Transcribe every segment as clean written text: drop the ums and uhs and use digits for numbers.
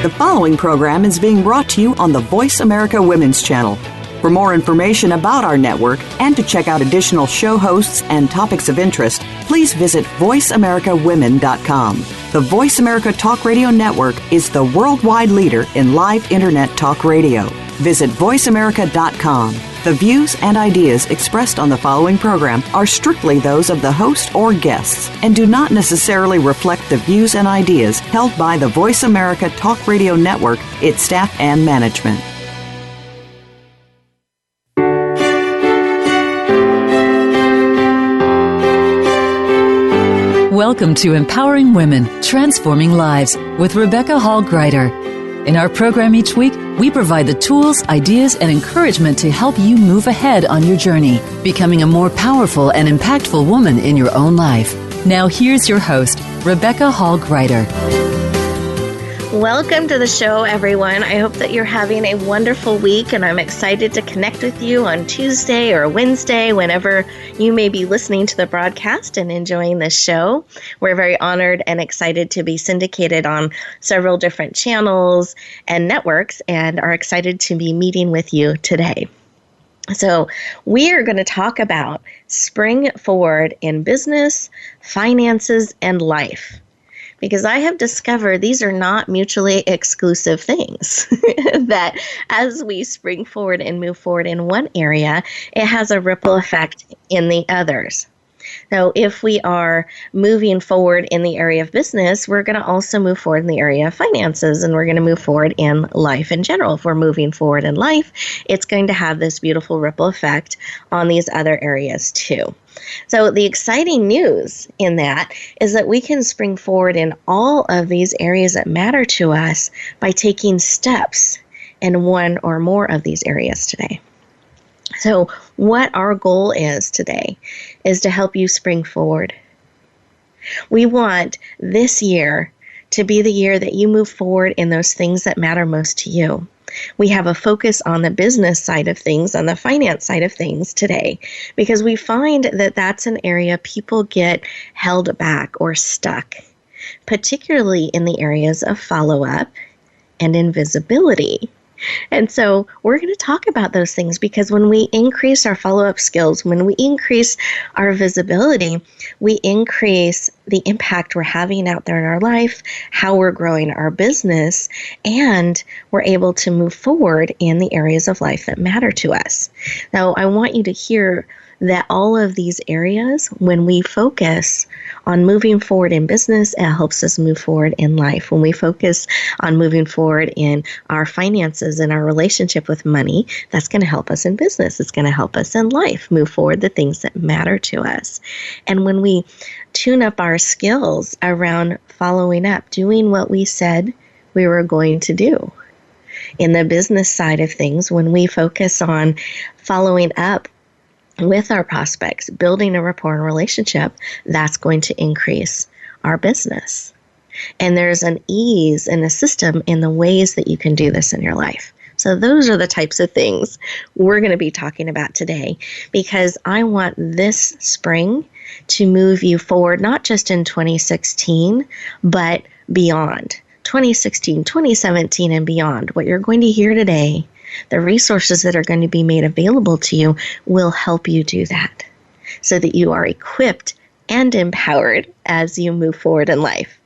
The following program is being brought to you on the Voice America Women's Channel. For more information about our network and to check out additional show hosts and topics of interest, please visit voiceamericawomen.com. The Voice America Talk Radio Network is the worldwide leader in live Internet talk radio. Visit voiceamerica.com. The views and ideas expressed on the following program are strictly those of the host or guests and do not necessarily reflect the views and ideas held by the Voice America Talk Radio Network, its staff, and management. Welcome to Empowering Women, Transforming Lives with Rebecca Hall Gruyter. In our program each week, we provide the tools, ideas, and encouragement to help you move ahead on your journey, becoming a more powerful and impactful woman in your own life. Now here's your host, Rebecca Hall Gruyter. Welcome to the show, everyone. I hope that you're having a wonderful week, and I'm excited to connect with you on Tuesday or Wednesday, whenever you may be listening to the broadcast and enjoying this show. We're very honored and excited to be syndicated on several different channels and networks, and are excited to be meeting with you today. So we are going to talk about spring forward in business, finances, and life. Because I have discovered these are not mutually exclusive things, that as we spring forward and move forward in one area, it has a ripple effect in the others. So if we are moving forward in the area of business, we're going to also move forward in the area of finances, and we're going to move forward in life in general. If we're moving forward in life, it's going to have this beautiful ripple effect on these other areas too. So the exciting news in that is that we can spring forward in all of these areas that matter to us by taking steps in one or more of these areas today. So what our goal is today is to help you spring forward. We want this year to be the year that you move forward in those things that matter most to you. We have a focus on the business side of things, on the finance side of things today, because we find that that's an area people get held back or stuck, particularly in the areas of follow-up and invisibility. And so we're going to talk about those things, because when we increase our follow-up skills, when we increase our visibility, we increase the impact we're having out there in our life, how we're growing our business, and we're able to move forward in the areas of life that matter to us. Now, I want you to hear that all of these areas, when we focus on moving forward in business, it helps us move forward in life. When we focus on moving forward in our finances and our relationship with money, that's going to help us in business. It's going to help us in life move forward the things that matter to us. And when we tune up our skills around following up, doing what we said we were going to do. In the business side of things, when we focus on following up with our prospects, building a rapport and relationship, that's going to increase our business. And there's an ease and a system in the ways that you can do this in your life. So those are the types of things we're going to be talking about today, because I want this spring to move you forward, not just in 2016, but beyond 2016, 2017, and beyond. What you're going to hear today, the resources that are going to be made available to you, will help you do that so that you are equipped and empowered as you move forward in life.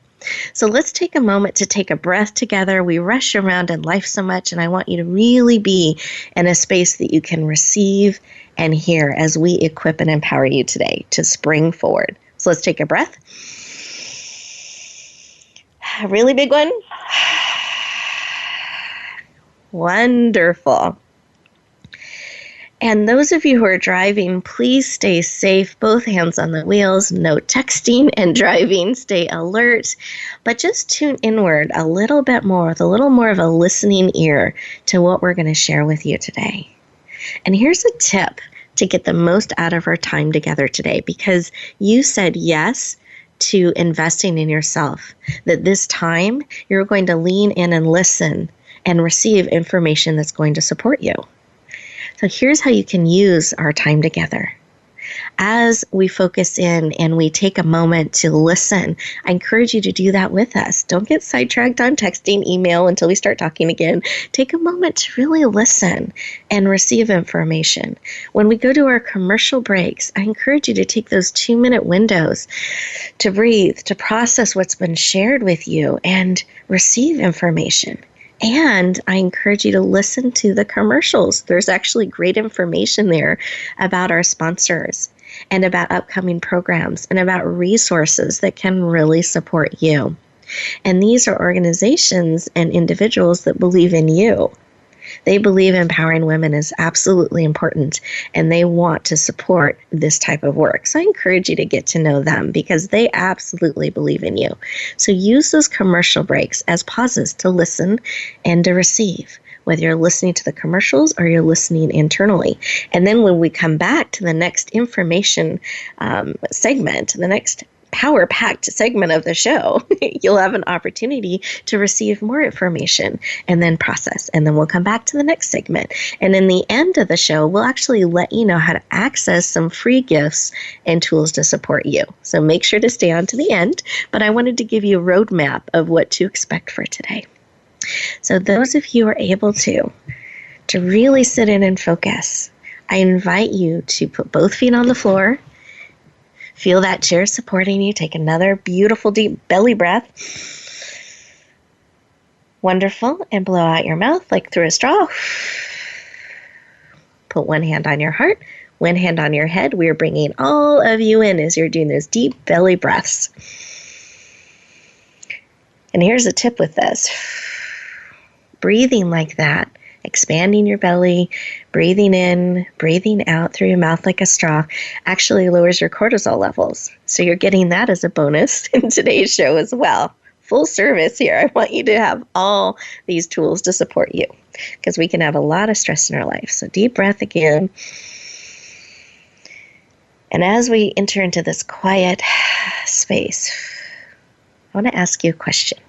So let's take a moment to take a breath together. We rush around in life so much, and I want you to really be in a space that you can receive and hear as we equip and empower you today to spring forward. So let's take a breath. A really big one. Wonderful. And those of you who are driving, please stay safe, both hands on the wheels, no texting and driving, stay alert, but just tune inward a little bit more, with a little more of a listening ear to what we're going to share with you today. And here's a tip to get the most out of our time together today, because you said yes to investing in yourself, that this time you're going to lean in and listen and receive information that's going to support you. So here's how you can use our time together. As we focus in and we take a moment to listen, I encourage you to do that with us. Don't get sidetracked on texting, email until we start talking again. Take a moment to really listen and receive information. When we go to our commercial breaks, I encourage you to take those 2-minute windows to breathe, to process what's been shared with you, and receive information. And I encourage you to listen to the commercials. There's actually great information there about our sponsors and about upcoming programs and about resources that can really support you. And these are organizations and individuals that believe in you. They believe empowering women is absolutely important, and they want to support this type of work. So I encourage you to get to know them because they absolutely believe in you. So use those commercial breaks as pauses to listen and to receive, whether you're listening to the commercials or you're listening internally. And then when we come back to the next information segment, the next power-packed segment of the show, you'll have an opportunity to receive more information and then process. And then we'll come back to the next segment. And in the end of the show, we'll actually let you know how to access some free gifts and tools to support you. So make sure to stay on to the end. But I wanted to give you a roadmap of what to expect for today. So those of you who are able to really sit in and focus, I invite you to put both feet on the floor. Feel that chair supporting you. Take another beautiful deep belly breath. Wonderful. And blow out your mouth like through a straw. Put one hand on your heart, one hand on your head. We are bringing all of you in as you're doing those deep belly breaths. And here's a tip with this. Breathing like that, expanding your belly, breathing in, breathing out through your mouth like a straw, actually lowers your cortisol levels. So you're getting that as a bonus in today's show as well. Full service here. I want you to have all these tools to support you because we can have a lot of stress in our life. So deep breath again. And as we enter into this quiet space, I want to ask you a question.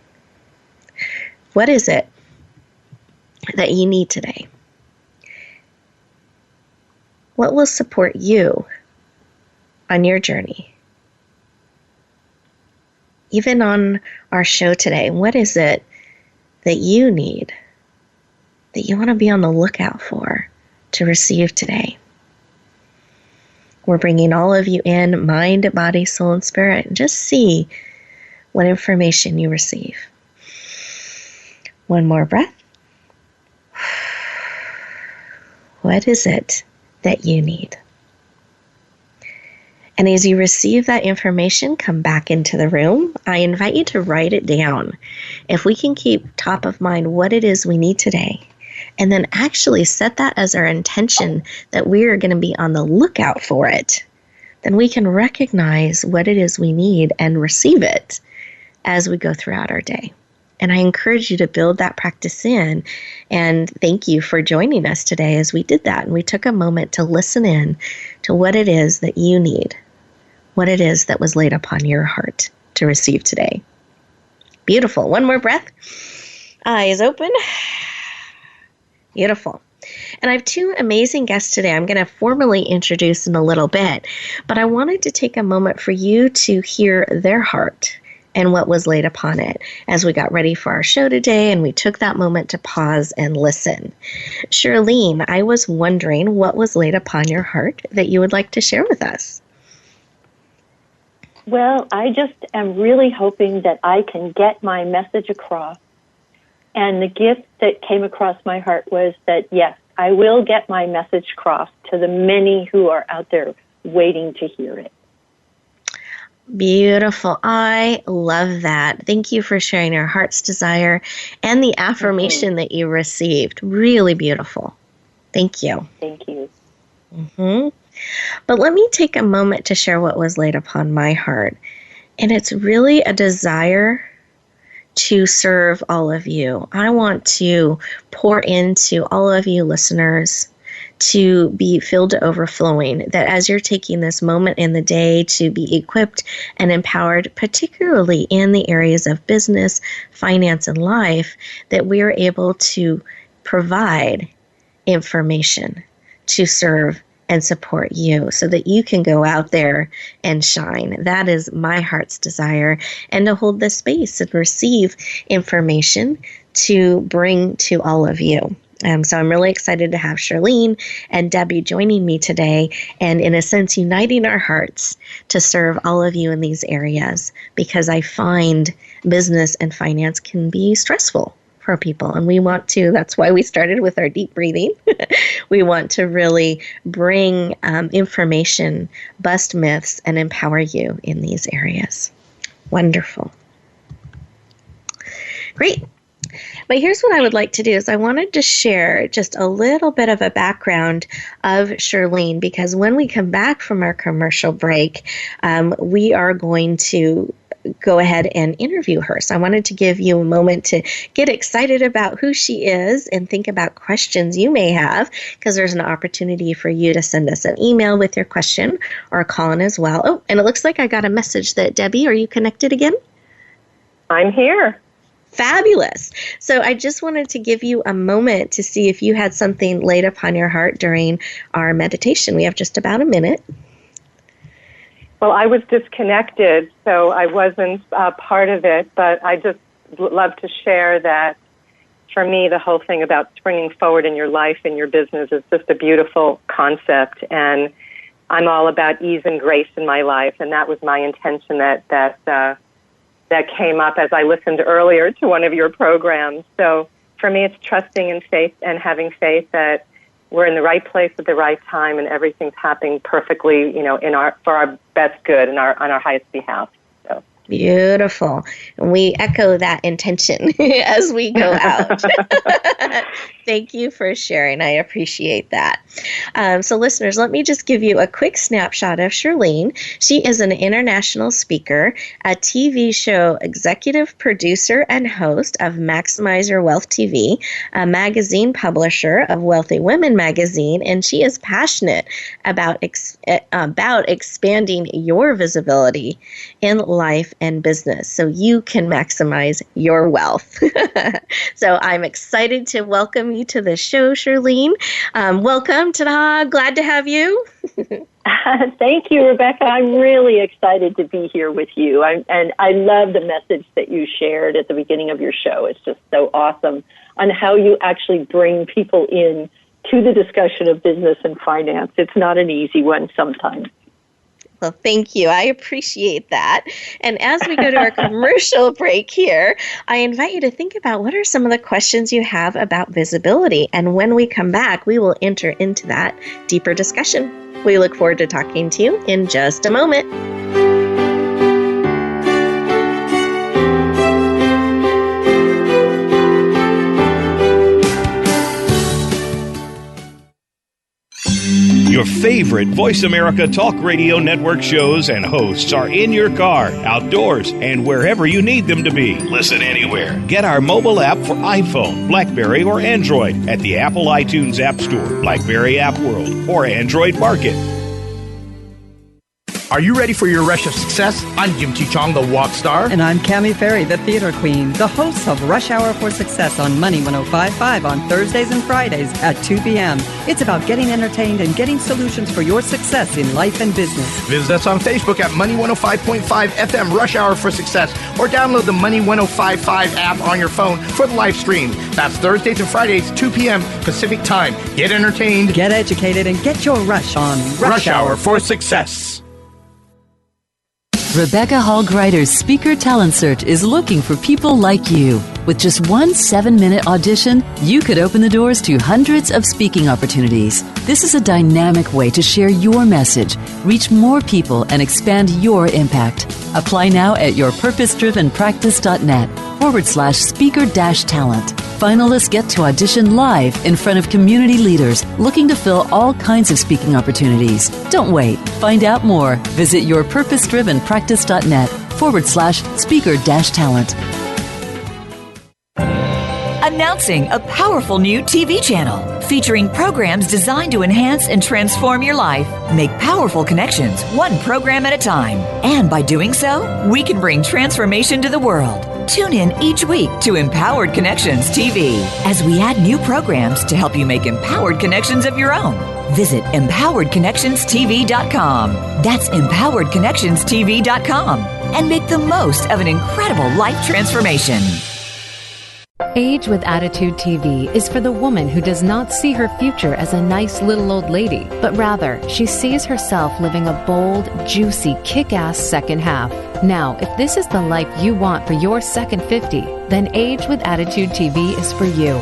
What is it that you need today? What will support you on your journey? Even on our show today, what is it that you need, that you want to be on the lookout for to receive today? We're bringing all of you in, mind, body, soul, and spirit, and just see what information you receive. One more breath. What is it that you need? And as you receive that information, come back into the room. I invite you to write it down. If we can keep top of mind what it is we need today, and then actually set that as our intention that we are going to be on the lookout for it, then we can recognize what it is we need and receive it as we go throughout our day. And I encourage you to build that practice in. And thank you for joining us today as we did that. And we took a moment to listen in to what it is that you need, what it is that was laid upon your heart to receive today. Beautiful. One more breath. Eyes open. Beautiful. And I have two amazing guests today I'm going to formally introduce in a little bit. But I wanted to take a moment for you to hear their heart and what was laid upon it as we got ready for our show today and we took that moment to pause and listen. Shirlene, I was wondering what was laid upon your heart that you would like to share with us. Well, I just am really hoping that I can get my message across. And the gift that came across my heart was that, yes, I will get my message across to the many who are out there waiting to hear it. Beautiful. I love that. Thank you for sharing your heart's desire and the affirmation that you received. Really beautiful. Thank you. Thank you. But let me take a moment to share what was laid upon my heart. And it's really a desire to serve all of you. I want to pour into all of you listeners to be filled to overflowing, that as you're taking this moment in the day to be equipped and empowered, particularly in the areas of business, finance, and life, that we are able to provide information to serve and support you so that you can go out there and shine. That is my heart's desire, and to hold this space and receive information to bring to all of you. So I'm really excited to have Shirlene and Debbie joining me today, and in a sense uniting our hearts to serve all of you in these areas, because I find business and finance can be stressful for people, and we want to, that's why we started with our deep breathing. We want to really bring information, bust myths, and empower you in these areas. Wonderful. Great. But here's what I would like to do is I wanted to share just a little bit of a background of Shirlene, because when we come back from our commercial break, we are going to go ahead and interview her. So I wanted to give you a moment to get excited about who she is and think about questions you may have, because there's an opportunity for you to send us an email with your question or a call in as well. Oh, and it looks like I got a message that, Debbie, are you connected again? I'm here. Fabulous. So I just wanted to give you a moment to see if you had something laid upon your heart during our meditation. We have just about a minute. Well, I was disconnected, so I wasn't part of it, but I just love to share that for me, the whole thing about springing forward in your life and your business is just a beautiful concept, and I'm all about ease and grace in my life, and that was my intention that came up as I listened earlier to one of your programs. So for me, it's trusting in faith and having faith that we're in the right place at the right time and everything's happening perfectly, for our best good and on our highest behalf. So. Beautiful. And we echo that intention as we go out. Thank you for sharing. I appreciate that. So listeners, let me just give you a quick snapshot of Shirlene. She is an international speaker, a TV show executive producer and host of Maximize Your Wealth TV, a magazine publisher of Wealthy Women magazine, and she is passionate about expanding your visibility in life and business so you can maximize your wealth. So I'm excited to welcome you to the show, Shirlene. Welcome. Ta-da. Glad to have you. Thank you, Rebecca. I'm really excited to be here with you. And I love the message that you shared at the beginning of your show. It's just so awesome on how you actually bring people in to the discussion of business and finance. It's not an easy one sometimes. Well, thank you. I appreciate that. And as we go to our commercial break here, I invite you to think about what are some of the questions you have about visibility. And when we come back, we will enter into that deeper discussion. We look forward to talking to you in just a moment. Your favorite Voice America Talk Radio Network shows and hosts are in your car, outdoors, and wherever you need them to be. Listen anywhere. Get our mobile app for iPhone, BlackBerry, or Android at the Apple iTunes App Store, BlackBerry App World, or Android Market. Are you ready for your rush of success? I'm Jim T. Chong, the walk star. And I'm Cammie Ferry, the theater queen, the host of Rush Hour for Success on Money 105.5 on Thursdays and Fridays at 2 p.m. It's about getting entertained and getting solutions for your success in life and business. Visit us on Facebook at Money 105.5 FM Rush Hour for Success, or download the Money 105.5 app on your phone for the live stream. That's Thursdays and Fridays, 2 p.m. Pacific Time. Get entertained, get educated, and get your rush on Rush Hour for Success. Rebecca Hall Gruyter's Speaker Talent Search is looking for people like you. With just one 7-minute audition, you could open the doors to hundreds of speaking opportunities. This is a dynamic way to share your message, reach more people, and expand your impact. Apply now at yourpurposedrivenpractice.net/speaker-talent. Finalists get to audition live in front of community leaders looking to fill all kinds of speaking opportunities. Don't wait. Find out more. Visit yourpurposedrivenpractice.net/speaker-talent. Announcing a powerful new TV channel featuring programs designed to enhance and transform your life. Make powerful connections, one program at a time. And by doing so, we can bring transformation to the world. Tune in each week to Empowered Connections TV as we add new programs to help you make empowered connections of your own. Visit empoweredconnectionstv.com. That's empoweredconnectionstv.com. And make the most of an incredible life transformation. Age with Attitude TV is for the woman who does not see her future as a nice little old lady, but rather she sees herself living a bold, juicy, kick-ass second half. Now, if this is the life you want for your second 50, then Age with Attitude TV is for you.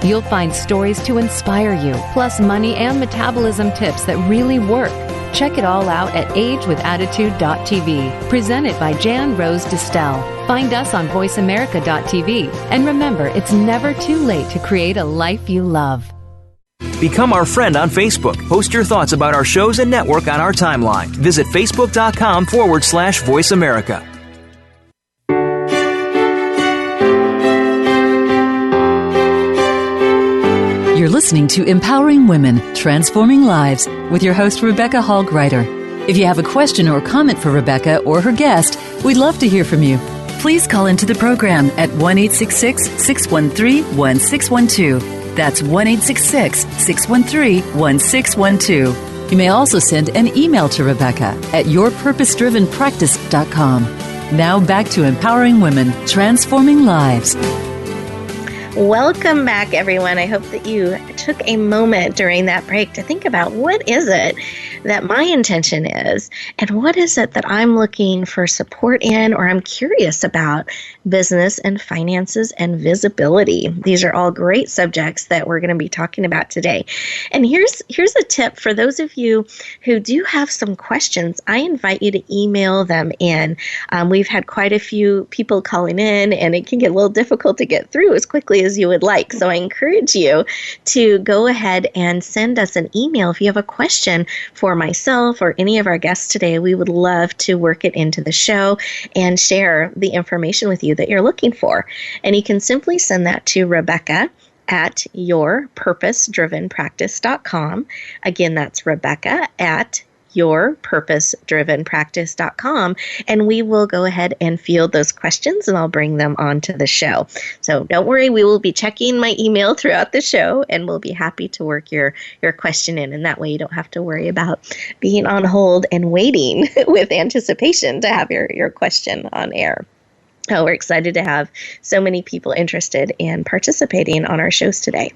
You'll find stories to inspire you, plus money and metabolism tips that really work. Check it all out at agewithattitude.tv, presented by Jan Rose Distel. Find us on voiceamerica.tv. And remember, it's never too late to create a life you love. Become our friend on Facebook. Post your thoughts about our shows and network on our timeline. Visit facebook.com/Voice America. You're listening to Empowering Women, Transforming Lives with your host, Rebecca Hall Gruyter. If you have a question or comment for Rebecca or her guest, we'd love to hear from you. Please call into the program at 1-866-613-1612. That's 1-866-613-1612. You may also send an email to Rebecca at yourpurposedrivenpractice.com. Now back to Empowering Women, Transforming Lives. Welcome back, everyone. I hope that you took a moment during that break to think about what is it that my intention is, and what is it that I'm looking for support in, or I'm curious about business and finances and visibility. These are all great subjects that we're going to be talking about today. And here's a tip for those of you who do have some questions. I invite you to email them in. We've had quite a few people calling in, and it can get a little difficult to get through as quickly as you would like. So I encourage you to go ahead and send us an email if you have a question for myself or any of our guests today. We would love to work it into the show and share the information with you that you're looking for. And you can simply send that to Rebecca at yourpurposedrivenpractice.com. Again, that's Rebecca at yourpurposedrivenpractice.com, and we will go ahead and field those questions, and I'll bring them onto the show. So don't worry, we will be checking my email throughout the show, and we'll be happy to work your question in, and that way you don't have to worry about being on hold and waiting with anticipation to have your question on air. Oh, we're excited to have so many people interested in participating on our shows today.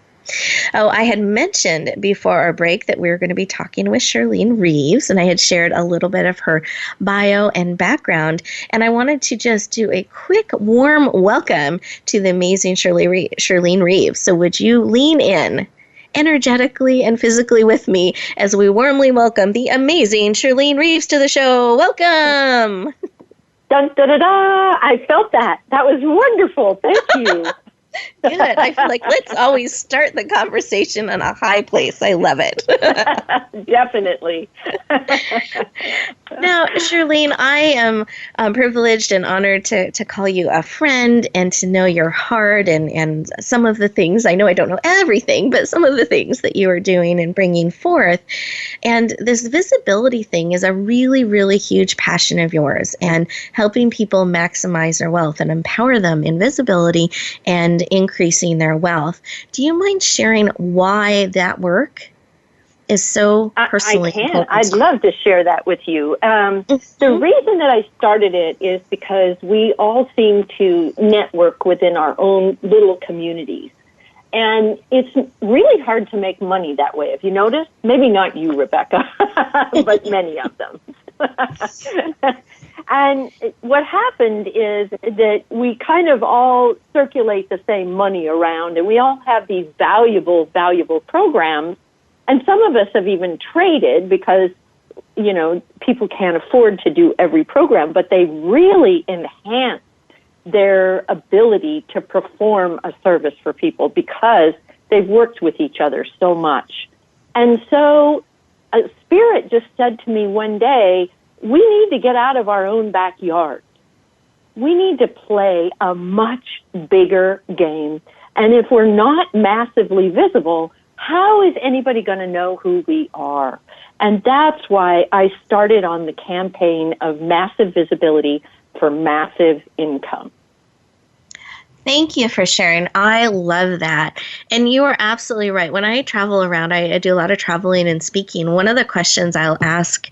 Oh, I had mentioned before our break that we were going to be talking with Shirlene Reeves, and I had shared a little bit of her bio and background, and I wanted to just do a quick, warm welcome to the amazing Shirlene Reeves. So would you lean in energetically and physically with me as we warmly welcome the amazing Shirlene Reeves to the show? Welcome! Dun, da, da, da. I felt that. That was wonderful. Thank you. Good. I feel like let's always start the conversation on a high place. I love it. Definitely. Now, Shirlene, I am privileged and honored to call you a friend and to know your heart and some of the things. I know I don't know everything, but some of the things that you are doing and bringing forth. And this visibility thing is a really, really huge passion of yours, and helping people maximize their wealth and empower them in visibility and increasing their wealth. Do you mind sharing why that work is so personally important? I'd love to share that with you. The reason that I started it is because we all seem to network within our own little communities. And it's really hard to make money that way. Have you noticed? Maybe not you, Rebecca, but many of them. And what happened is that we kind of all circulate the same money around, and we all have these valuable programs. And some of us have even traded because, you know, people can't afford to do every program, but they really enhance their ability to perform a service for people because they've worked with each other so much. And so a spirit just said to me one day, we need to get out of our own backyard. We need to play a much bigger game. And if we're not massively visible, how is anybody going to know who we are? And that's why I started on the campaign of massive visibility for massive income. Thank you for sharing. I love that. And you are absolutely right. When I travel around, I do a lot of traveling and speaking. One of the questions I'll ask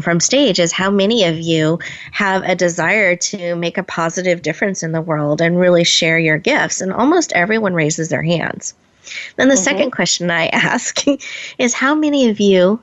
from stage is how many of you have a desire to make a positive difference in the world and really share your gifts? And almost everyone raises their hands. Then the second question I ask is how many of you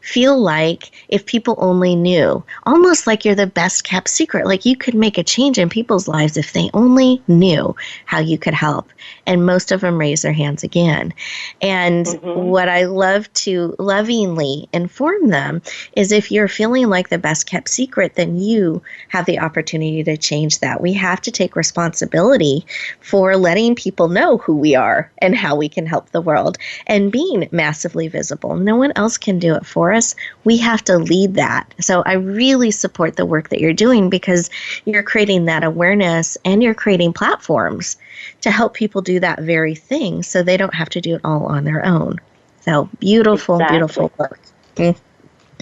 feel like if people only knew, almost like you're the best kept secret, like you could make a change in people's lives if they only knew how you could help. And most of them raise their hands again. And what I love to lovingly inform them is if you're feeling like the best kept secret, then you have the opportunity to change that. We have to take responsibility for letting people know who we are and how we can help the world and being massively visible. No one else can do it for us. We have to lead that. So I really support the work that you're doing because you're creating that awareness and you're creating platforms to help people do that very thing so they don't have to do it all on their own. So beautiful, beautiful work. I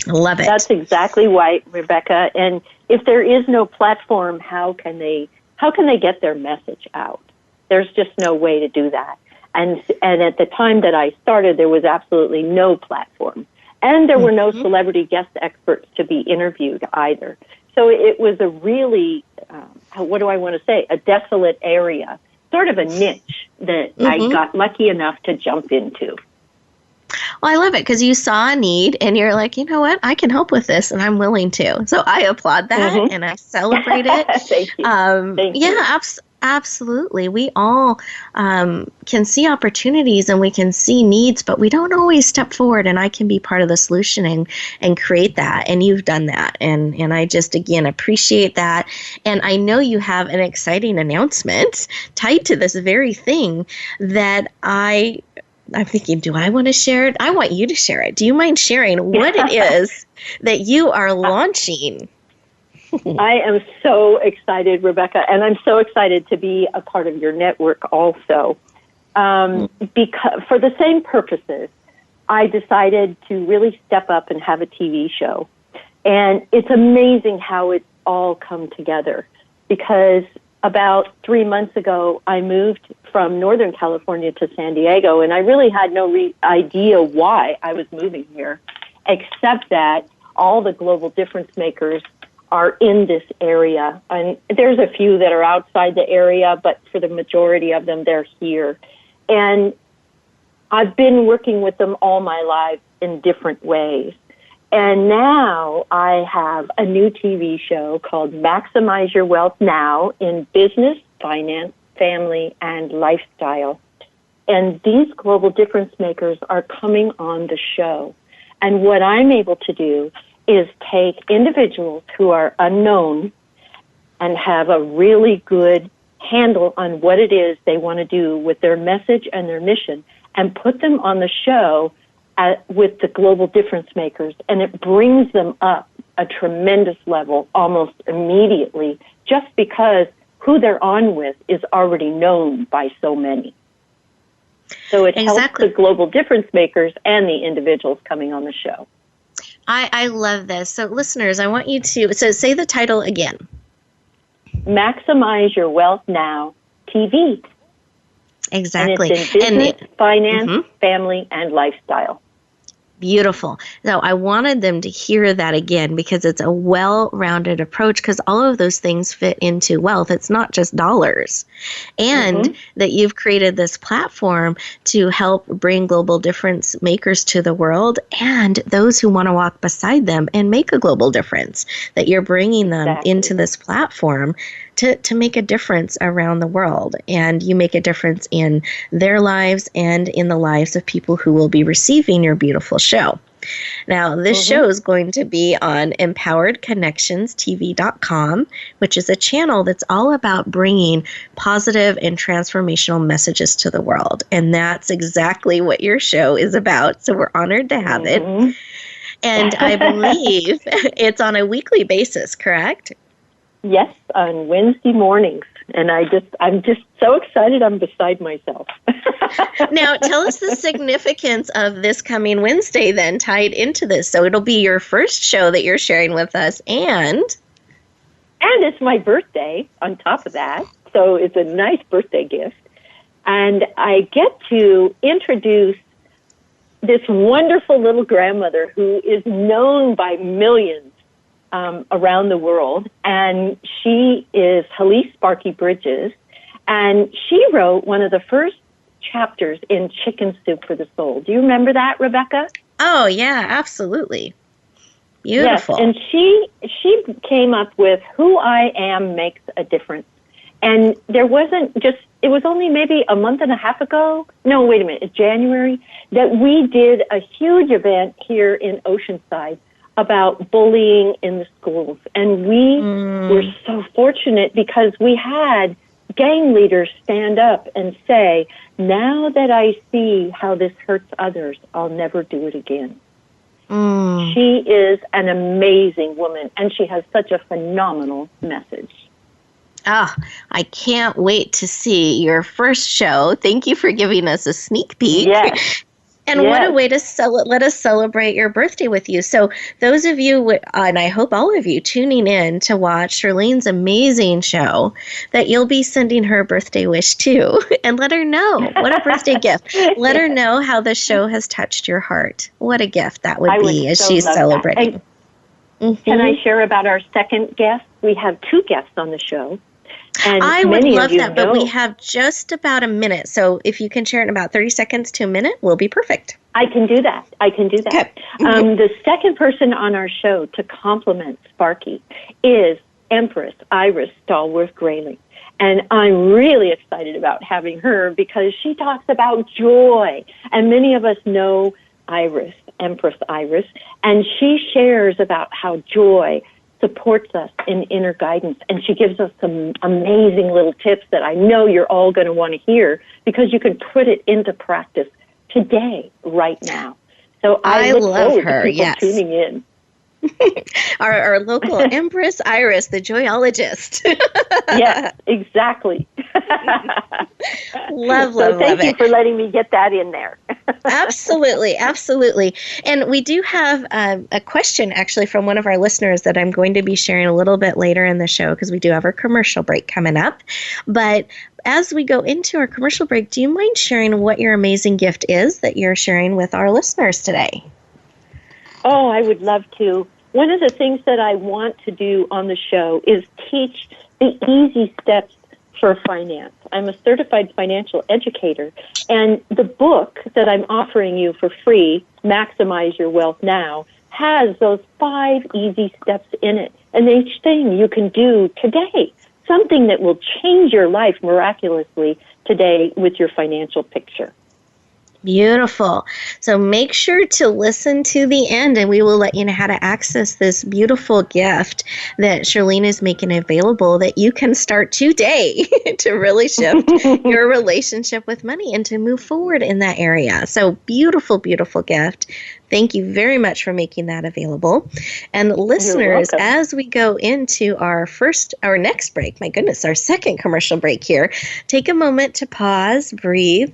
love it. That's exactly right, Rebecca. And if there is no platform, how can they get their message out? There's just no way to do that. And at the time that I started, there was absolutely no platform. And there were no celebrity guest experts to be interviewed either. So it was a really, what do I want to say, a desolate area, sort of a niche that I got lucky enough to jump into. Well, I love it because you saw a need and you're like, you know what, I can help with this and I'm willing to. So I applaud that and I celebrate it. Thank you. Thank you. Absolutely. We all can see opportunities and we can see needs, but we don't always step forward, and I can be part of the solution and create that. And you've done that. And I just, again, appreciate that. And I know you have an exciting announcement tied to this very thing that I'm thinking, do I want to share it? I want you to share it. Do you mind sharing what it is that you are launching? I am so excited, Rebecca, and I'm so excited to be a part of your network also. Because for the same purposes, I decided to really step up and have a TV show. And it's amazing how it's all come together because about 3 months ago, I moved from Northern California to San Diego, and I really had no idea why I was moving here, except that all the global difference makers are in this area. And there's a few that are outside the area, but for the majority of them, they're here. And I've been working with them all my life in different ways. And now I have a new TV show called Maximize Your Wealth Now in Business, Finance, Family, and Lifestyle. And these global difference makers are coming on the show. And what I'm able to do is take individuals who are unknown and have a really good handle on what it is they want to do with their message and their mission and put them on the show with the global difference makers. And it brings them up a tremendous level almost immediately just because who they're on with is already known by so many. So it helps the global difference makers and the individuals coming on the show. I love this. So listeners, I want you to, say the title again. Maximize Your Wealth Now TV. Exactly. And it's in business, finance, family, and lifestyle. Beautiful. So I wanted them to hear that again because it's a well-rounded approach because all of those things fit into wealth. It's not just dollars. And that you've created this platform to help bring global difference makers to the world and those who want to walk beside them and make a global difference, that you're bringing them into this platform to make a difference around the world. And you make a difference in their lives and in the lives of people who will be receiving your beautiful show. Now, this show is going to be on empoweredconnectionstv.com, which is a channel that's all about bringing positive and transformational messages to the world. And that's exactly what your show is about. So we're honored to have it. And I believe it's on a weekly basis, correct? Yes, on Wednesday mornings. And I'm just so excited I'm beside myself. Now, tell us the significance of this coming Wednesday then tied into this. So it'll be your first show that you're sharing with us and it's my birthday on top of that. so it's a nice birthday gift. And I get to introduce this wonderful little grandmother who is known by millions around the world. And she is Halise Sparky Bridges. And she wrote one of the first chapters in Chicken Soup for the Soul. Do you remember that, Rebecca? Oh, yeah, absolutely. Beautiful. Yes, and she came up with Who I Am Makes a Difference. And it was only maybe a month and a half ago, no, wait a minute, January, that we did a huge event here in Oceanside about bullying in the schools. And we were so fortunate because we had gang leaders stand up and say, now that I see how this hurts others, I'll never do it again. She is an amazing woman, and she has such a phenomenal message. I can't wait to see your first show. Thank you for giving us a sneak peek. Yes. And what a way to let us celebrate your birthday with you. So those of you, and I hope all of you, tuning in to watch Shirlene's amazing show, that you'll be sending her a birthday wish too, and let her know. What a birthday gift. Let her know how the show has touched your heart. What a gift that would be as she's celebrating. Can I share about our second guest? We have two guests on the show. And I would love that, but we have just about a minute. So if you can share it in about 30 seconds to a minute, we'll be perfect. I can do that. Okay. The second person on our show to compliment Sparky is Empress Iris Stallworth-Grayling. And I'm really excited about having her because she talks about joy. And many of us know Empress Iris, and she shares about how joy supports us in inner guidance. And she gives us some amazing little tips that I know you're all going to want to hear because you can put it into practice today, right now. So I look forward to people tuning in. Our local Empress Iris, the joyologist. Yes, exactly. Love Thank you it. for letting me get that in there. Absolutely. And we do have a question actually from one of our listeners that I'm going to be sharing a little bit later in the show because we do have our commercial break coming up. But as we go into our commercial break, do you mind sharing what your amazing gift is that you're sharing with our listeners today? Oh, I would love to. One of the things that I want to do on the show is teach the easy steps for finance. I'm a certified financial educator, and the book that I'm offering you for free, Maximize Your Wealth Now, has those 5 easy steps in it. And each thing you can do today, something that will change your life miraculously today with your financial picture. Beautiful. So make sure to listen to the end and we will let you know how to access this beautiful gift that Shirlene is making available that you can start today to really shift your relationship with money and to move forward in that area. So beautiful, beautiful gift. Thank you very much for making that available. And listeners, as we go into our next break, my goodness, our second commercial break here, take a moment to pause, breathe,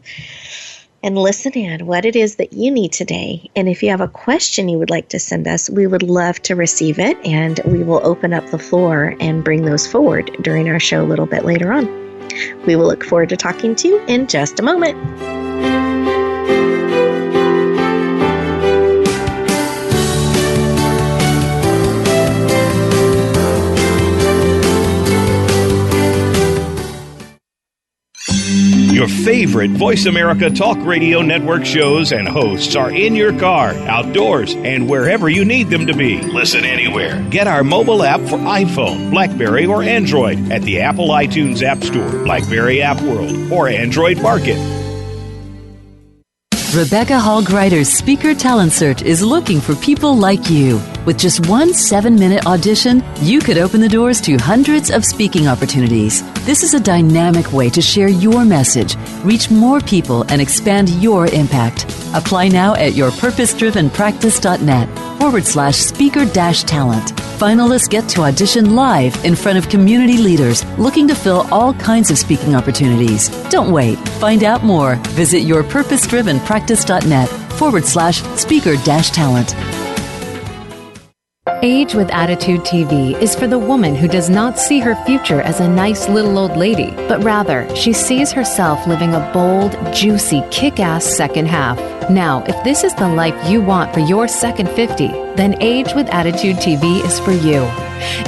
and listen in what it is that you need today. And if you have a question you would like to send us, we would love to receive it, and we will open up the floor and bring those forward during our show a little bit later on. We will look forward to talking to you in just a moment. Your favorite Voice America Talk Radio Network shows and hosts are in your car, outdoors, and wherever you need them to be. Listen anywhere. Get our mobile app for iPhone, BlackBerry, or Android at the Apple iTunes App Store, BlackBerry App World, or Android Market. Rebecca Hall Gruyter's Speaker Talent Search is looking for people like you. With just one 7-minute audition, you could open the doors to hundreds of speaking opportunities. This is a dynamic way to share your message, reach more people, and expand your impact. Apply now at yourpurposedrivenpractice.net/speaker-talent. Finalists get to audition live in front of community leaders looking to fill all kinds of speaking opportunities. Don't wait. Find out more. Visit yourpurposedrivenpractice.net/speaker-talent. Age with Attitude TV is for the woman who does not see her future as a nice little old lady, but rather she sees herself living a bold, juicy, kick-ass second half. Now, if this is the life you want for your second 50, then Age with Attitude TV is for you.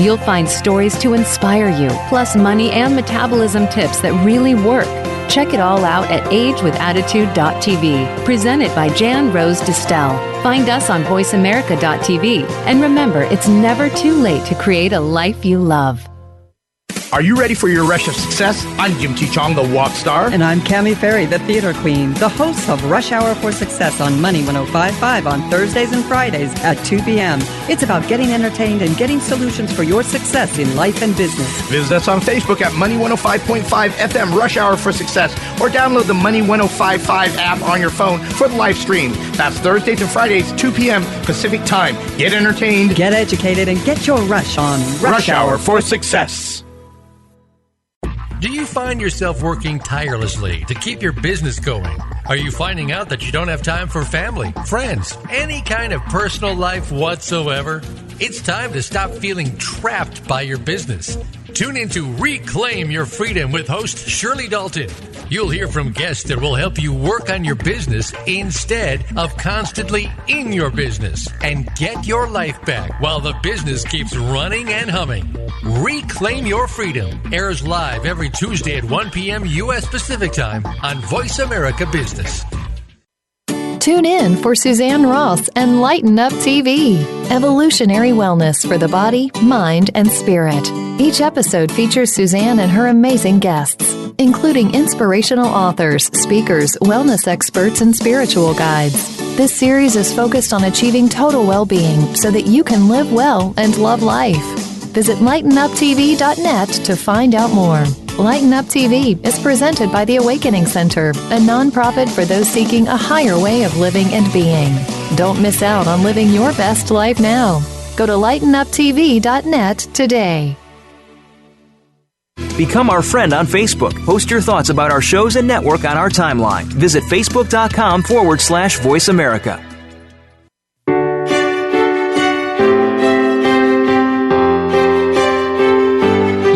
You'll find stories to inspire you, plus money and metabolism tips that really work. Check it all out at agewithattitude.tv, presented by Jan Rose Distel. Find us on voiceamerica.tv. And remember, it's never too late to create a life you love. Are you ready for your rush of success? I'm Jim T. Chong, the walk star. And I'm Cammie Ferry, the theater queen, the host of Rush Hour for Success on Money 105.5 on Thursdays and Fridays at 2 p.m. It's about getting entertained and getting solutions for your success in life and business. Visit us on Facebook at Money 105.5 FM Rush Hour for Success, or download the Money 105.5 app on your phone for the live stream. That's Thursdays and Fridays, 2 p.m. Pacific Time. Get entertained, get educated, and get your rush on Rush Hour for Success. Do you find yourself working tirelessly to keep your business going? Are you finding out that you don't have time for family, friends, any kind of personal life whatsoever? It's time to stop feeling trapped by your business. Tune in to Reclaim Your Freedom with host Shirley Dalton. You'll hear from guests that will help you work on your business instead of constantly in your business, and get your life back while the business keeps running and humming. Reclaim Your Freedom airs live every Tuesday at 1 p.m. U.S. Pacific Time on Voice America Business. Tune in for Suzanne Ross and Lighten Up TV, evolutionary wellness for the body, mind, and spirit. Each episode features Suzanne and her amazing guests, including inspirational authors, speakers, wellness experts, and spiritual guides. This series is focused on achieving total well-being so that you can live well and love life. Visit lightenuptv.net to find out more. Lighten Up TV is presented by the Awakening Center, a nonprofit for those seeking a higher way of living and being. Don't miss out on living your best life now. Go to lightenuptv.net today. Become our friend on Facebook. Post your thoughts about our shows and network on our timeline. Visit facebook.com/Voice America.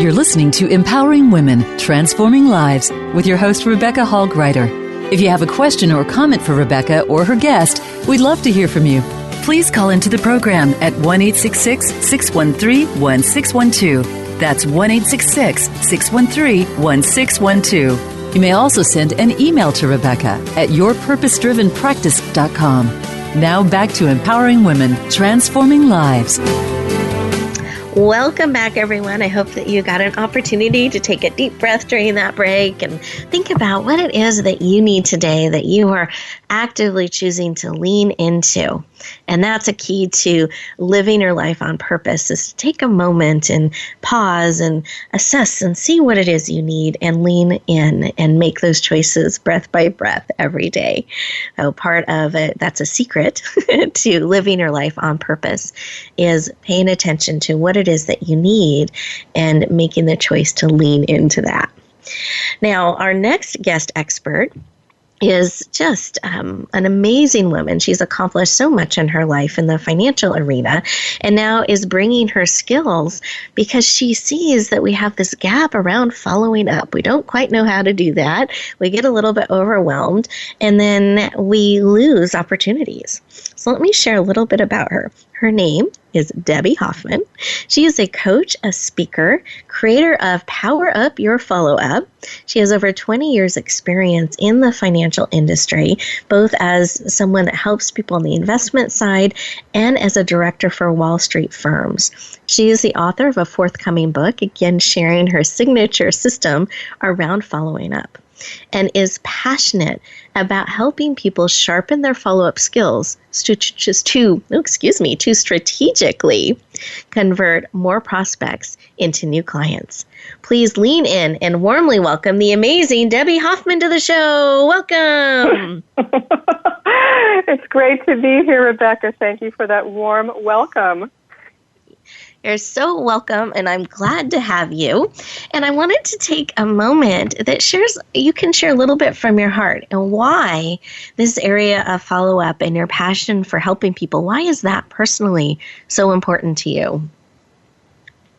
You're listening to Empowering Women, Transforming Lives with your host, Rebecca Hall Gruyter. If you have a question or comment for Rebecca or her guest, we'd love to hear from you. Please call into the program at 1-866-613-1612. That's 1-866-613-1612. You may also send an email to Rebecca at yourpurposedrivenpractice.com. Now back to Empowering Women, Transforming Lives. Welcome back, everyone. I hope that you got an opportunity to take a deep breath during that break and think about what it is that you need today that you are actively choosing to lean into. And that's a key to living your life on purpose, is to take a moment and pause and assess and see what it is you need and lean in and make those choices breath by breath every day. So part of it, that's a secret to living your life on purpose, is paying attention to what it is that you need and making the choice to lean into that. Now, our next guest expert is just an amazing woman. She's accomplished so much in her life in the financial arena, and now is bringing her skills because she sees that we have this gap around following up. We don't quite know how to do that. We get a little bit overwhelmed, and then we lose opportunities. So let me share a little bit about her. Her name is Debbie Hoffman. She is a coach, a speaker, creator of Power Up Your Follow Up. She has over 20 years experience in the financial industry, both as someone that helps people on the investment side and as a director for Wall Street firms. She is the author of a forthcoming book, again sharing her signature system around following up, and is passionate about helping people sharpen their follow-up skills to strategically convert more prospects into new clients. Please lean in and warmly welcome the amazing Debbie Hoffman to the show. Welcome. It's great to be here, Rebecca. Thank you for that warm welcome. You're so welcome, and I'm glad to have you. And I wanted to take a moment you can share a little bit from your heart and why this area of follow-up and your passion for helping people, why is that personally so important to you?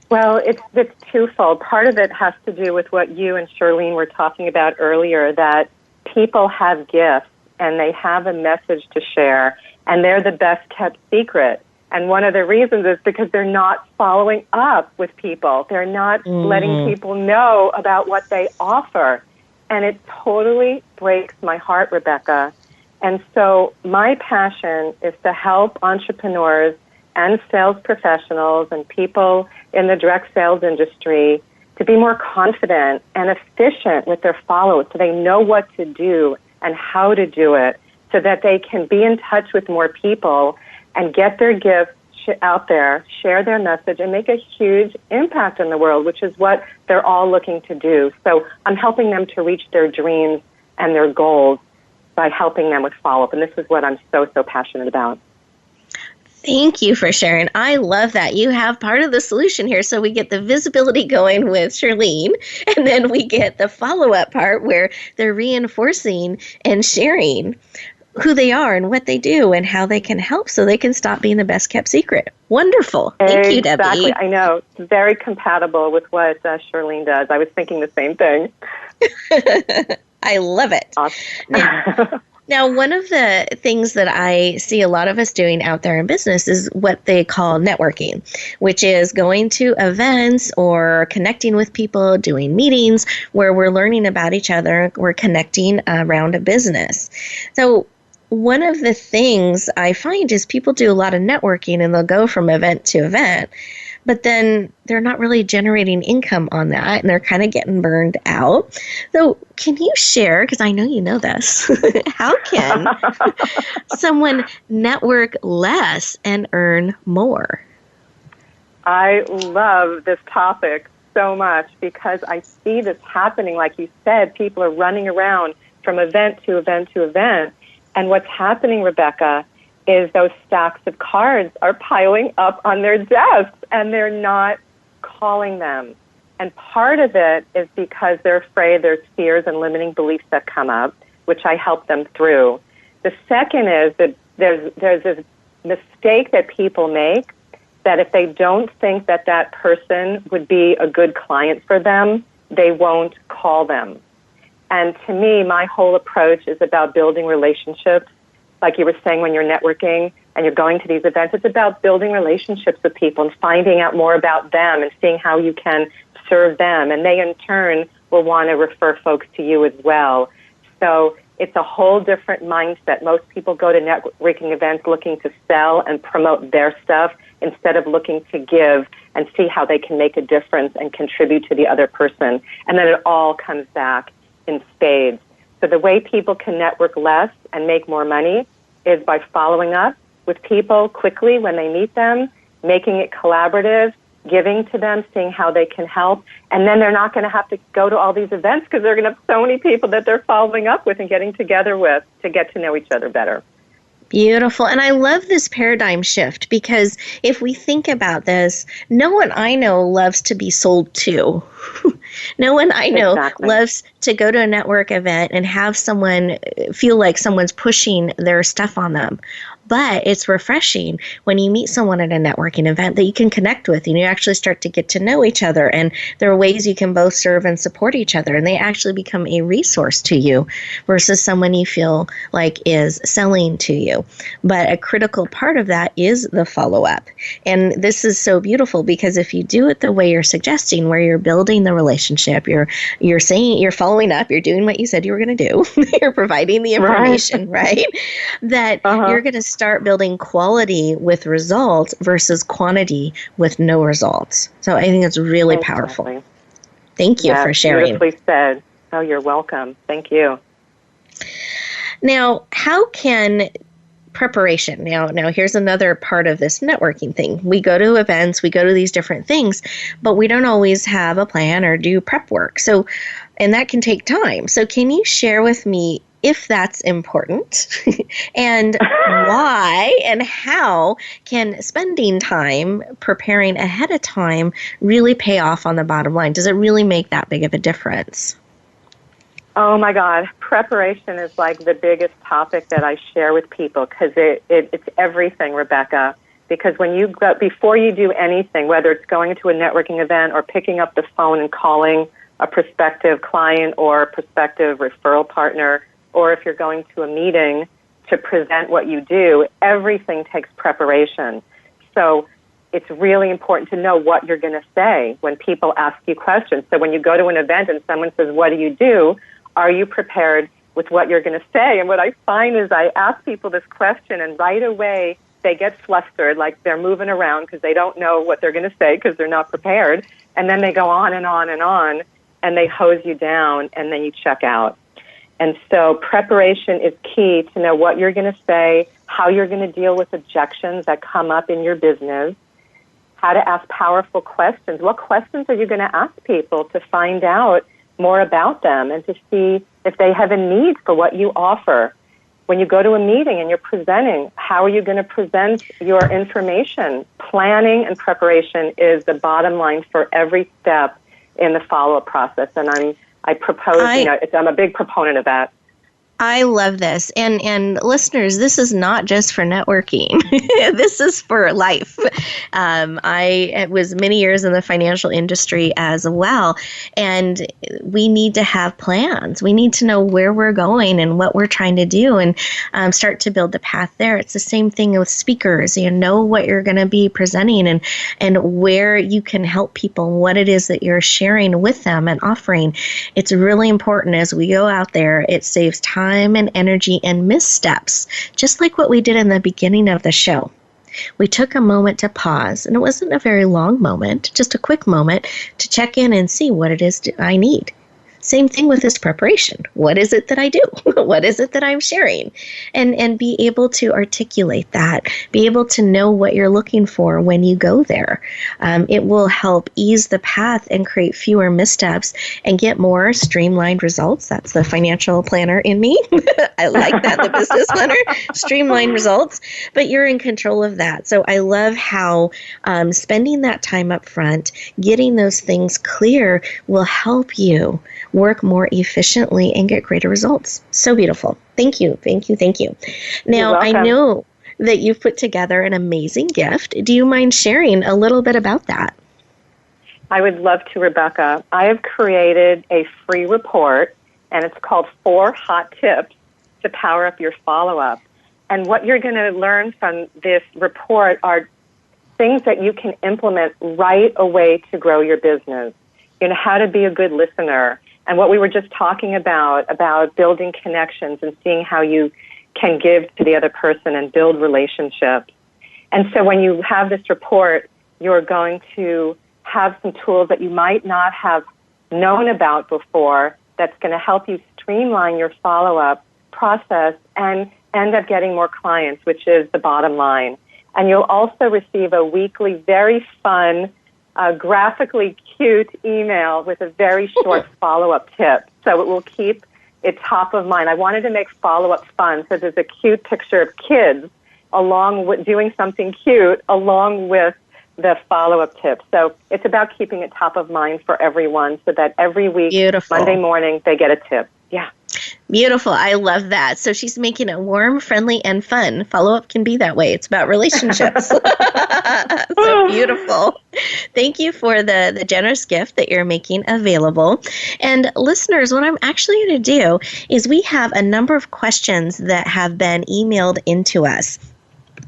Well, it's twofold. Part of it has to do with what you and Shirlene were talking about earlier, that people have gifts and they have a message to share, and they're the best kept secret. And one of the reasons is because they're not following up with people. They're not letting people know about what they offer. And it totally breaks my heart, Rebecca. And so my passion is to help entrepreneurs and sales professionals and people in the direct sales industry to be more confident and efficient with their follow, so they know what to do and how to do it, so that they can be in touch with more people and get their gifts out there, share their message, and make a huge impact in the world, which is what they're all looking to do. So I'm helping them to reach their dreams and their goals by helping them with follow-up, and this is what I'm so passionate about. Thank you for sharing. I love that. You have part of the solution here. So we get the visibility going with Shirlene, and then we get the follow-up part where they're reinforcing and sharing who they are and what they do and how they can help so they can stop being the best kept secret. Wonderful. Thank you, Debbie. Exactly. I know. It's very compatible with what Shirlene does. I was thinking the same thing. I love it. Awesome. Now, one of the things that I see a lot of us doing out there in business is what they call networking, which is going to events or connecting with people, doing meetings where we're learning about each other, we're connecting around a business. So one of the things I find is people do a lot of networking and they'll go from event to event, but then they're not really generating income on that and they're kind of getting burned out. So can you share, because I know you know this, how can someone network less and earn more? I love this topic so much because I see this happening. Like you said, people are running around from event to event to event. And what's happening, Rebecca, is those stacks of cards are piling up on their desks and they're not calling them. And part of it is because they're afraid there's fears and limiting beliefs that come up, which I help them through. The second is that there's this mistake that people make that if they don't think that that person would be a good client for them, they won't call them. And to me, my whole approach is about building relationships. Like you were saying, when you're networking and you're going to these events, it's about building relationships with people and finding out more about them and seeing how you can serve them. And they, in turn, will want to refer folks to you as well. So it's a whole different mindset. Most people go to networking events looking to sell and promote their stuff instead of looking to give and see how they can make a difference and contribute to the other person. And then it all comes back in spades. So the way people can network less and make more money is by following up with people quickly when they meet them, making it collaborative, giving to them, seeing how they can help, and then they're not going to have to go to all these events because they're going to have so many people that they're following up with and getting together with to get to know each other better. Beautiful. And I love this paradigm shift because if we think about this, no one I know loves to be sold to. No one I know loves to go to a network event and have someone feel like someone's pushing their stuff on them. But it's refreshing when you meet someone at a networking event that you can connect with and you actually start to get to know each other. And there are ways you can both serve and support each other. And they actually become a resource to you versus someone you feel like is selling to you. But a critical part of that is the follow-up. And this is so beautiful because if you do it the way you're suggesting, where you're building the relationship, you're saying, you're following up, you're doing what you said you were going to do, you're providing the information, right? That you're going to start building quality with results versus quantity with no results. So I think it's really powerful. Thank you for sharing. Beautifully said. Oh, you're welcome. Thank you. Now, how can preparation, now here's another part of this networking thing. We go to events, we go to these different things, but we don't always have a plan or do prep work. So, and that can take time. So can you share with me if that's important, and why and how can spending time preparing ahead of time really pay off on the bottom line? Does it really make that big of a difference? Oh my God, preparation is like the biggest topic that I share with people because it's everything, Rebecca. Because when you go, before you do anything, whether it's going to a networking event or picking up the phone and calling a prospective client or a prospective referral partner, or if you're going to a meeting to present what you do, everything takes preparation. So it's really important to know what you're going to say when people ask you questions. So when you go to an event and someone says, what do you do? Are you prepared with what you're going to say? And what I find is I ask people this question, and right away they get flustered, like they're moving around because they don't know what they're going to say because they're not prepared. And then they go on and on and on, and they hose you down, and then you check out. And so preparation is key to know what you're going to say, how you're going to deal with objections that come up in your business, how to ask powerful questions. What questions are you going to ask people to find out more about them and to see if they have a need for what you offer? When you go to a meeting and you're presenting, how are you going to present your information? Planning and preparation is the bottom line for every step in the follow-up process. And I propose, I'm a big proponent of that. I love this. And listeners, this is not just for networking. This is for life. I was many years in the financial industry as well. And we need to have plans. We need to know where we're going and what we're trying to do and start to build the path there. It's the same thing with speakers. You know what you're going to be presenting and where you can help people, what it is that you're sharing with them and offering. It's really important as we go out there. It saves time and energy and missteps, just like what we did in the beginning of the show. We took a moment to pause, and it wasn't a very long moment, just a quick moment to check in and see what it is I need. Same thing with this preparation. What is it that I do? What is it that I'm sharing? And be able to articulate that, be able to know what you're looking for when you go there. It will help ease the path and create fewer missteps and get more streamlined results. That's the financial planner in me. I like that, the business planner, streamlined results, but you're in control of that. So I love how spending that time up front, getting those things clear will help you work more efficiently and get greater results. So beautiful. Thank you. Thank you. Thank you. Now, I know that you've put together an amazing gift. Do you mind sharing a little bit about that? I would love to, Rebecca. I have created a free report, and it's called 4 Hot Tips to Power Up Your Follow-Up. And what you're going to learn from this report are things that you can implement right away to grow your business. You know, how to be a good listener, and what we were just talking about building connections and seeing how you can give to the other person and build relationships. And so when you have this report, you're going to have some tools that you might not have known about before that's going to help you streamline your follow-up process and end up getting more clients, which is the bottom line. And you'll also receive a weekly, very fun, graphically cute email with a very short follow-up tip. So it will keep it top of mind. I wanted to make follow-up fun, so there's a cute picture of kids along with doing something cute along with the follow-up tips. So it's about keeping it top of mind for everyone so that every week, Beautiful. Monday morning, they get a tip. Yeah. Beautiful. I love that. So she's making it warm, friendly, and fun. Follow-up can be that way. It's about relationships. So beautiful. Thank you for the generous gift that you're making available. And listeners, what I'm actually going to do is we have a number of questions that have been emailed into us.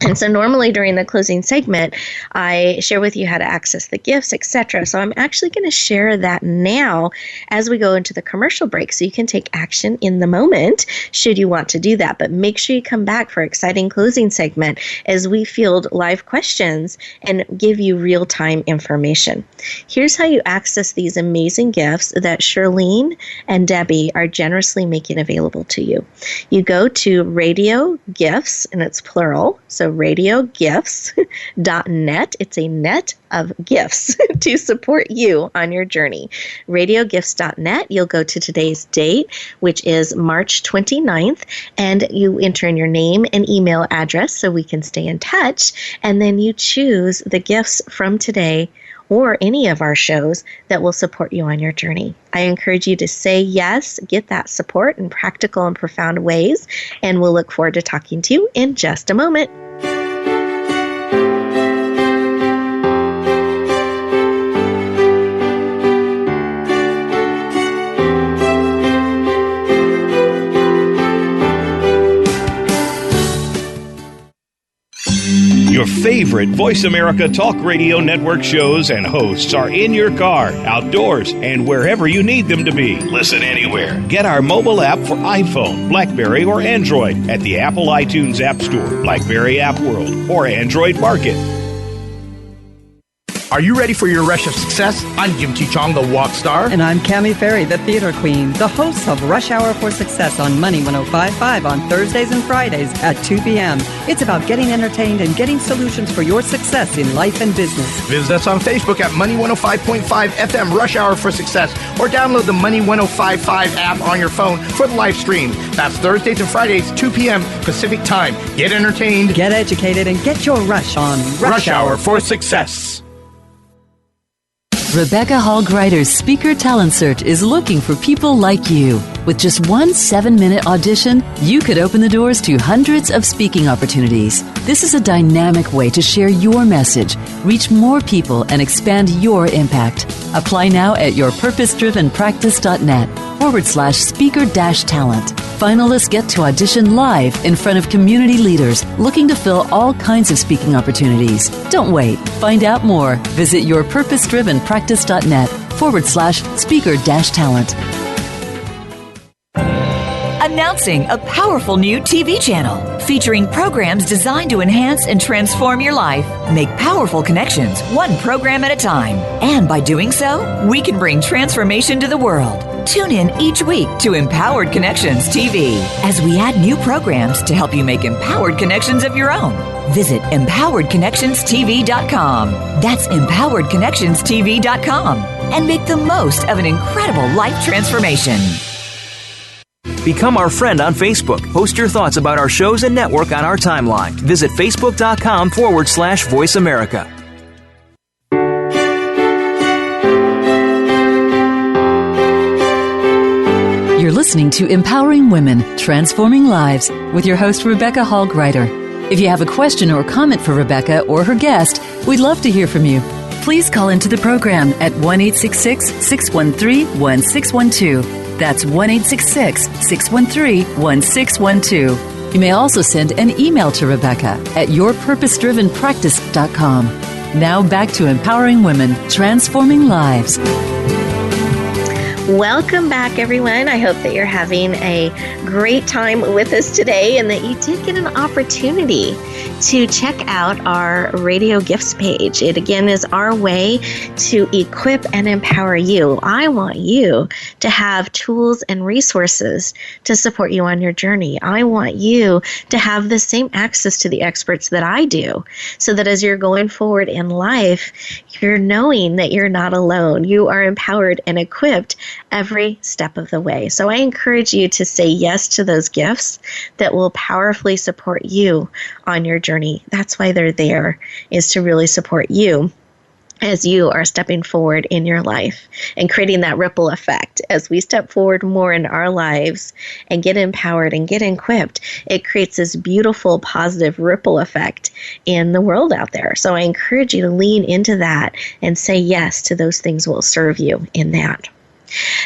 And so normally during the closing segment, I share with you how to access the gifts, etc. So I'm actually going to share that now as we go into the commercial break so you can take action in the moment should you want to do that. But make sure you come back for exciting closing segment as we field live questions and give you real-time information. Here's how you access these amazing gifts that Shirlene and Debbie are generously making available to you. You go to Radio Gifts, and it's plural, so So radiogifts.net. It's a net of gifts to support you on your journey. Radiogifts.net. You'll go to today's date, which is March 29th, and you enter in your name and email address so we can stay in touch, and then you choose the gifts from today or any of our shows that will support you on your journey. I encourage you to say yes, get that support in practical and profound ways, and we'll look forward to talking to you in just a moment. Your favorite Voice America Talk Radio Network shows and hosts are in your car, outdoors, and wherever you need them to be. Listen anywhere. Get our mobile app for iPhone, BlackBerry, or Android at the Apple iTunes App Store, BlackBerry App World, or Android Market. Are you ready for your rush of success? I'm Jim T. Chong, the walk star. And I'm Cammie Ferry, the theater queen, the host of Rush Hour for Success on Money 105.5 on Thursdays and Fridays at 2 p.m. It's about getting entertained and getting solutions for your success in life and business. Visit us on Facebook at Money 105.5 FM Rush Hour for Success, or download the Money 105.5 app on your phone for the live stream. That's Thursdays and Fridays, 2 p.m. Pacific Time. Get entertained, get educated, and get your rush on Rush Hour for Success. Rebecca Hall Gruyter's Speaker Talent Search is looking for people like you. With just one 7-minute audition, you could open the doors to hundreds of speaking opportunities. This is a dynamic way to share your message, reach more people, and expand your impact. Apply now at yourpurposedrivenpractice.net/speaker-talent. Finalists get to audition live in front of community leaders looking to fill all kinds of speaking opportunities. Don't wait. Find out more. Visit yourpurposedrivenpractice.net/speaker-talent. Announcing a powerful new TV channel featuring programs designed to enhance and transform your life. Make powerful connections, one program at a time. And by doing so, we can bring transformation to the world. Tune in each week to Empowered Connections TV as we add new programs to help you make empowered connections of your own. Visit empoweredconnectionstv.com. That's empoweredconnectionstv.com. And make the most of an incredible life transformation. Become our friend on Facebook. Post your thoughts about our shows and network on our timeline. Visit facebook.com/Voice America. You're listening to Empowering Women, Transforming Lives with your host, Rebecca Hall Gruyter. If you have a question or comment for Rebecca or her guest, we'd love to hear from you. Please call into the program at 1-866-613-1612. That's 1-866-613-1612. You may also send an email to Rebecca at yourpurposedrivenpractice.com. Now back to Empowering Women, Transforming Lives. Welcome back, everyone. I hope that you're having a great time with us today and that you did get an opportunity to check out our Radio Gifts page. It, again, is our way to equip and empower you. I want you to have tools and resources to support you on your journey. I want you to have the same access to the experts that I do, so that as you're going forward in life, you're knowing that you're not alone. You are empowered and equipped every step of the way. So I encourage you to say yes to those gifts that will powerfully support you on your journey. That's why they're there, is to really support you as you are stepping forward in your life and creating that ripple effect. As we step forward more in our lives and get empowered and get equipped, it creates this beautiful, positive ripple effect in the world out there. So I encourage you to lean into that and say yes to those things that will serve you in that.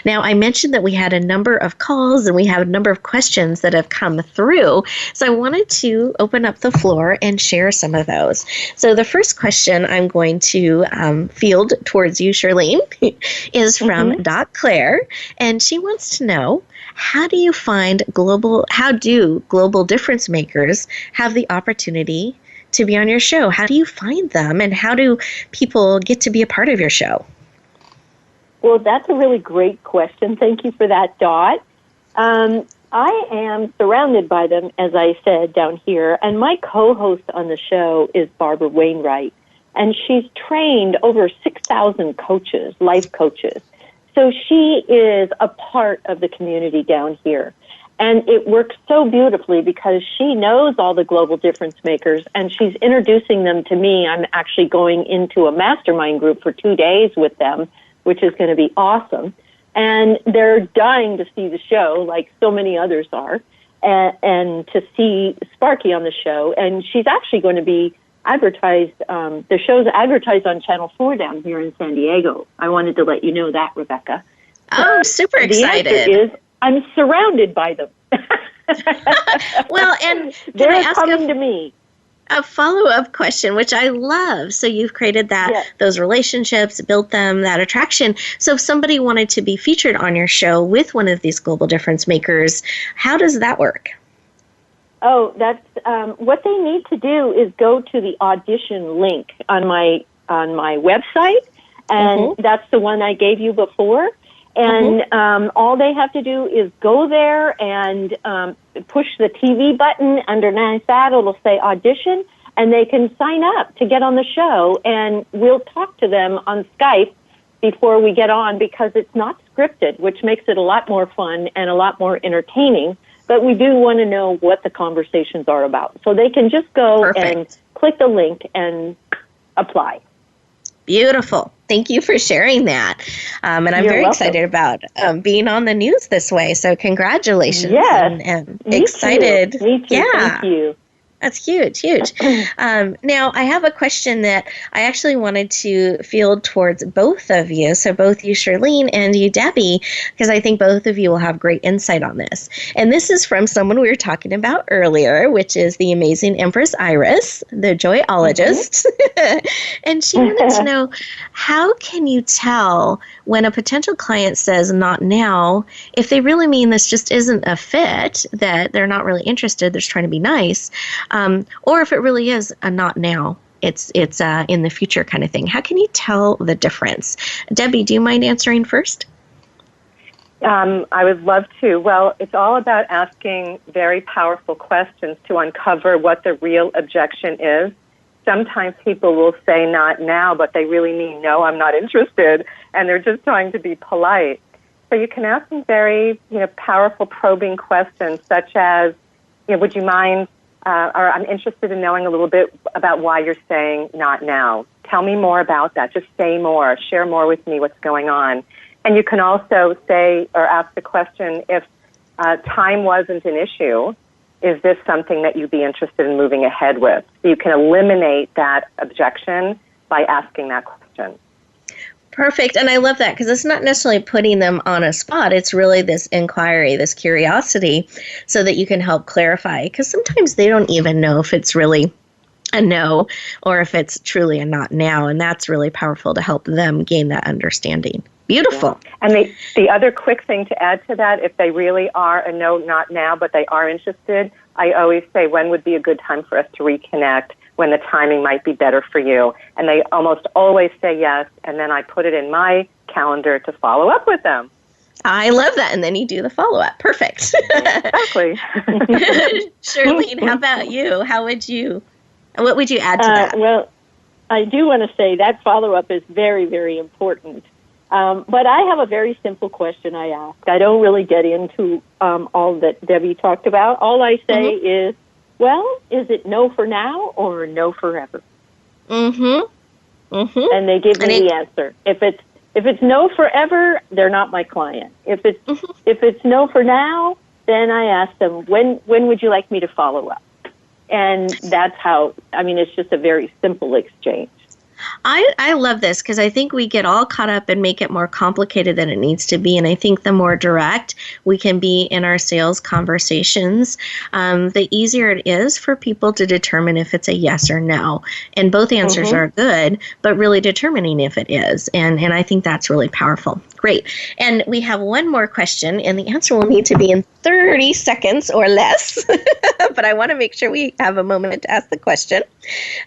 Now, I mentioned that we had a number of calls and we have a number of questions that have come through. So I wanted to open up the floor and share some of those. So the first question I'm going to field towards you, Shirlene, is from Dot Claire. And she wants to know, how do global difference makers have the opportunity to be on your show? How do you find them? And how do people get to be a part of your show? Well, that's a really great question. Thank you for that, Dot. I I am surrounded by them, as I said, down here. And my co-host on the show is Barbara Wainwright. And she's trained over 6,000 coaches, life coaches. So she is a part of the community down here. And it works so beautifully because she knows all the global difference makers and she's introducing them to me. I'm actually going into a mastermind group for 2 days with them, which is going to be awesome. And they're dying to see the show, like so many others are, and to see Sparky on the show. And she's actually going to be advertised, the show's advertised on Channel 4 down here in San Diego. I wanted to let you know that, Rebecca. Oh, super excited. The answer is I'm surrounded by them. Well, and they're coming to me. A follow-up question, which I love. So you've created those relationships, built them, that attraction. So if somebody wanted to be featured on your show with one of these global difference makers, how does that work? Oh, that's what they need to do is go to the audition link on my website, and that's the one I gave you before. And all they have to do is go there and push the TV button. Underneath that, it'll say audition, and they can sign up to get on the show. And we'll talk to them on Skype before we get on because it's not scripted, which makes it a lot more fun and a lot more entertaining. But we do want to know what the conversations are about. So they can just go and click the link and apply. Beautiful. Thank you for sharing that. And I'm very excited about being on the news this way. So congratulations. Yes. And excited. Too. Me too. Yeah. Thank you. That's huge, huge. Now, I have a question that I actually wanted to field towards both of you. So both you, Shirlene, and you, Debbie, because I think both of you will have great insight on this. And this is from someone we were talking about earlier, which is the amazing Empress Iris, the joyologist. And she wanted to know, how can you tell when a potential client says not now, if they really mean this just isn't a fit, that they're not really interested, they're just trying to be nice, or if it really is a not now, it's in the future kind of thing. How can you tell the difference? Debbie, do you mind answering first? I would love to. Well, it's all about asking very powerful questions to uncover what the real objection is. Sometimes people will say not now, but they really mean no, I'm not interested, and they're just trying to be polite. So you can ask them very, powerful probing questions such as, would you mind, or I'm interested in knowing a little bit about why you're saying not now. Tell me more about that. Just say more. Share more with me what's going on. And you can also say or ask the question, if time wasn't an issue, is this something that you'd be interested in moving ahead with? So you can eliminate that objection by asking that question. Perfect. And I love that because it's not necessarily putting them on a spot. It's really this inquiry, this curiosity, so that you can help clarify. Because sometimes they don't even know if it's really a no or if it's truly a not now. And that's really powerful to help them gain that understanding. Beautiful. Yeah. And the other quick thing to add to that, if they really are a no, not now, but they are interested, I always say, when would be a good time for us to reconnect, when the timing might be better for you? And they almost always say yes, and then I put it in my calendar to follow up with them. I love that. And then you do the follow-up. Perfect. Exactly. Shirlene, how about you? What would you add to that? Well, I do want to say that follow-up is very, very important. But I have a very simple question I ask. I don't really get into all that Debbie talked about. All I say is, well, is it no for now or no forever? And they give me the answer. If it's no forever, they're not my client. If it's no for now, then I ask them, when would you like me to follow up? And that's how, it's just a very simple exchange. I love this because I think we get all caught up and make it more complicated than it needs to be. And I think the more direct we can be in our sales conversations, the easier it is for people to determine if it's a yes or no. And both answers are good, but really determining if it is. And I think that's really powerful. Great. And we have one more question, and the answer will need to be in 30 seconds or less. But I want to make sure we have a moment to ask the question.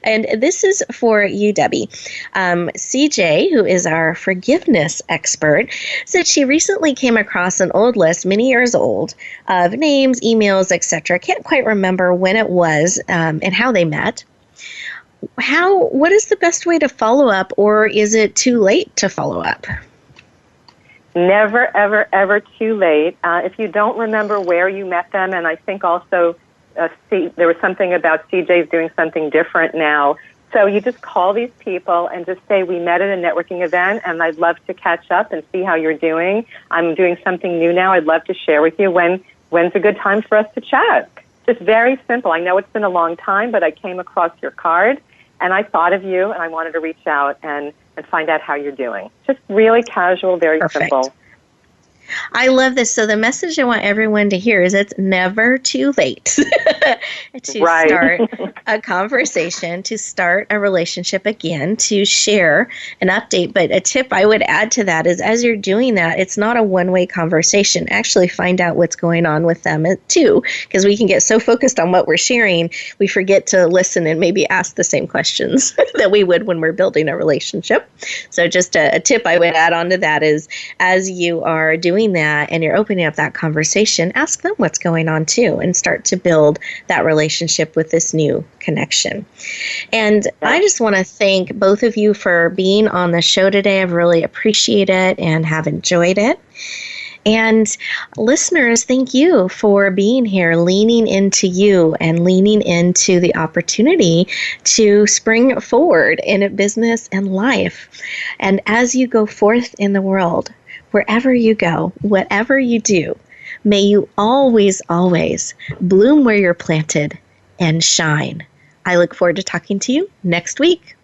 And this is for you, Debbie. CJ, who is our forgiveness expert, said she recently came across an old list, many years old, of names, emails, etc. Can't quite remember when it was and how they met. What is the best way to follow up, or is it too late to follow up? Never, ever, ever too late. If you don't remember where you met them, and I think also there was something about CJ's doing something different now. So you just call these people and just say, we met at a networking event, and I'd love to catch up and see how you're doing. I'm doing something new now. I'd love to share with you. When's a good time for us to chat? Just very simple. I know it's been a long time, but I came across your card, and I thought of you, and I wanted to reach out and find out how you're doing. Just really casual, very simple. I love this. So the message I want everyone to hear is it's never too late to start a conversation, to start a relationship again, to share an update. But a tip I would add to that is as you're doing that, it's not a one-way conversation. Actually find out what's going on with them too, because we can get so focused on what we're sharing, we forget to listen and maybe ask the same questions that we would when we're building a relationship. So just a tip I would add on to that is as you are doing that and you're opening up that conversation, ask them what's going on too and start to build that relationship with this new connection. And I just want to thank both of you for being on the show today. I've really appreciated it and have enjoyed it. And listeners, thank you for being here, leaning into you and leaning into the opportunity to spring forward in business and life. And as you go forth in the world, wherever you go, whatever you do, may you always, always bloom where you're planted and shine. I look forward to talking to you next week.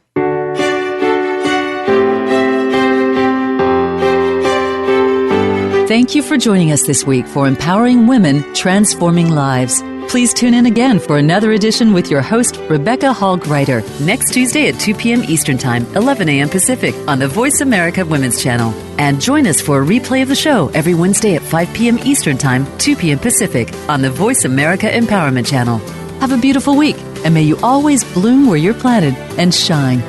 Thank you for joining us this week for Empowering Women, Transforming Lives. Please tune in again for another edition with your host, Rebecca Hall Gruyter, next Tuesday at 2 p.m. Eastern Time, 11 a.m. Pacific on the Voice America Women's Channel. And join us for a replay of the show every Wednesday at 5 p.m. Eastern Time, 2 p.m. Pacific on the Voice America Empowerment Channel. Have a beautiful week, and may you always bloom where you're planted and shine.